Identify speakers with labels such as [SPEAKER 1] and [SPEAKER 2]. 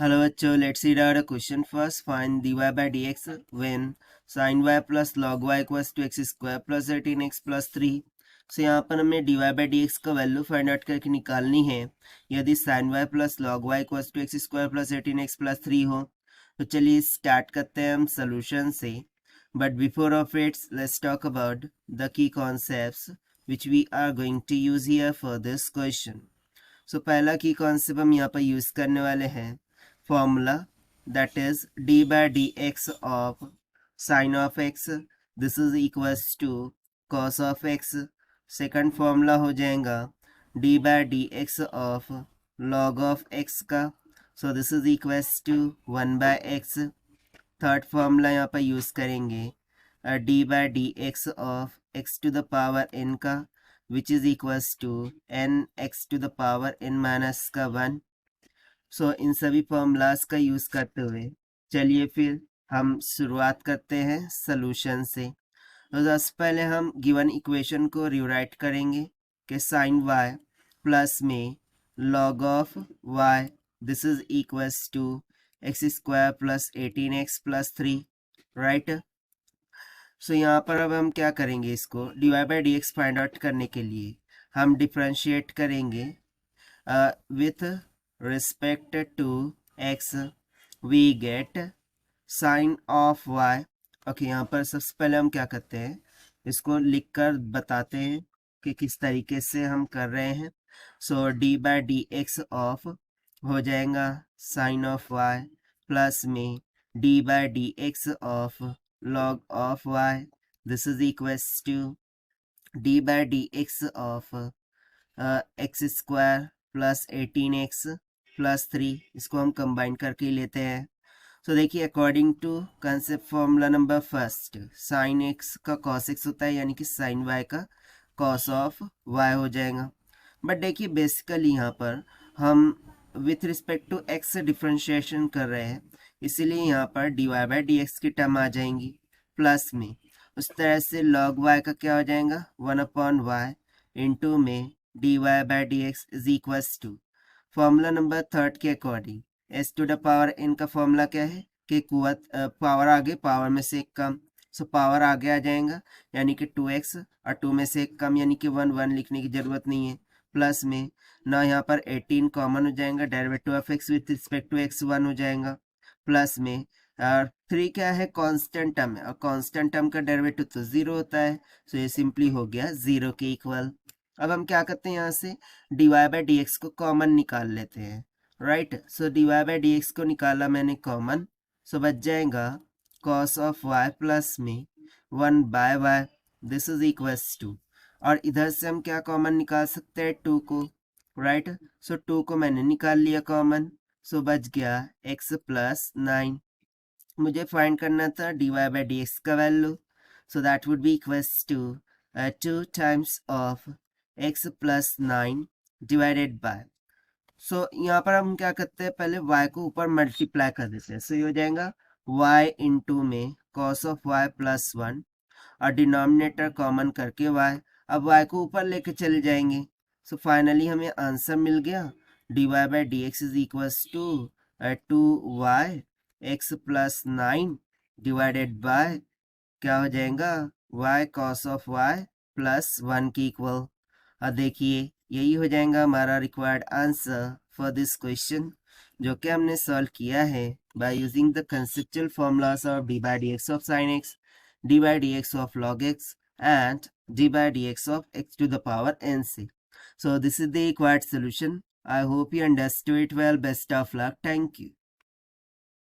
[SPEAKER 1] Hello बच्चों, let's read out a question first. Find dy by dx when sin y plus log y equals to x square plus 18x plus 3. So यहाँ पर हमें dy by dx का value find out करके निकालनी है यदि sin y plus log y equals to x square plus 18x plus 3 हो। तो चलिए स्टार्ट करते हैं हम सोल्यूशन से, but before of its let's talk about the key concepts which we are going to use here for this question. So पहला key concept हम यहाँ पर यूज करने वाले हैं formula, that is d by dx of sin of x, this is equals to cos of x. Second formula हो जाएगा d by dx of log of x का, so this is equals to 1 by x. Third formula यहाँ पर use करेंगे d by dx of x to the power n का, which is equals to n x to the power n minus का 1. सो इन सभी formulas का use करते हुए चलिए फिर हम शुरुआत करते हैं सॉल्यूशन से। तो सबसे पहले हम गिवन इक्वेशन को रिराइट करेंगे कि साइन y प्लस में log of y, this is equals to x square plus 18x plus 3, right. So यहाँ पर अब हम क्या करेंगे, इसको dy by d x find out करने के लिए हम डिफ्रेंशिएट करेंगे with respect to x, we get sin of y. Okay, यहाँ पर सबसे पहले हम क्या करते हैं, इसको लिखकर बताते हैं कि किस तरीके से हम कर रहे हैं। So d by d x of हो जाएगा साइन ऑफ y प्लस में d by d x of log of y, this is equals to d by d x of x square plus 18x plus 3, इसको हम combine करके लेते हैं। So देखिए, according to concept formula number first, sine x का cos x होता है, यानी कि साइन वाई का कॉस ऑफ वाई हो जाएगा। बट देखिए बेसिकली यहाँ पर हम with respect to x differentiation कर रहे हैं, इसीलिए यहाँ पर d y by d x की टर्म आ जाएंगी प्लस में। उस तरह से लॉग वाई का क्या हो जाएगा, 1/y इंटू में d y by d x is equals to formula number third के according s to the power n का फॉर्मूला क्या है कि कुवत पावर आगे पावर में से एक कम, सो पावर आगे आ जाएगा यानी कि 2x और 2 में से एक कम यानी कि 1 लिखने की जरूरत नहीं है, प्लस में ना यहाँ पर 18 कॉमन हो जाएगा, derivative of x with respect to x 1 हो जाएगा, प्लस में और 3 क्या है, कांस्टेंट टर्म है और कांस्टेंट टर्म का डेरिवेटिव तो 0 होता है, सो ये सिंपली हो गया 0 के इक्वल। अब हम क्या करते हैं, यहाँ से d y by d x को कॉमन निकाल लेते हैं, right. So d y by d x को निकाला मैंने कॉमन, सो बच जाएगा कॉस ऑफ वाई प्लस में 1 by y, this is equals to, और इधर से हम क्या कॉमन निकाल सकते हैं, 2 को, राइट। सो 2 को मैंने निकाल लिया कॉमन, सो बच गया x प्लस 9। मुझे फाइंड करना था d y by d x का value, so that would be equals to 2 times of x plus 9 divided by, so यहाँ पर हम क्या करते हैं, पहले y को ऊपर मल्टीप्लाई कर देते हैं, सो ये हो जाएगा y इंटू में cos ऑफ y प्लस 1 और डिनोमिनेटर कॉमन करके y, अब y को ऊपर लेके चले जाएंगे, सो फाइनली हमें आंसर मिल गया d y by d x is equals to 2y x plus 9 divided by क्या हो जाएगा y cos of y plus 1 के इक्वल। और देखिए यही हो जाएगा हमारा required answer for this question, जो कि हमने सॉल्व किया है by using the conceptual formulas of d by d x of sine x, d by d x of log x and d by d x of x to the power n से। So this is the required solution. I hope you understood it well. Best of luck. Thank you.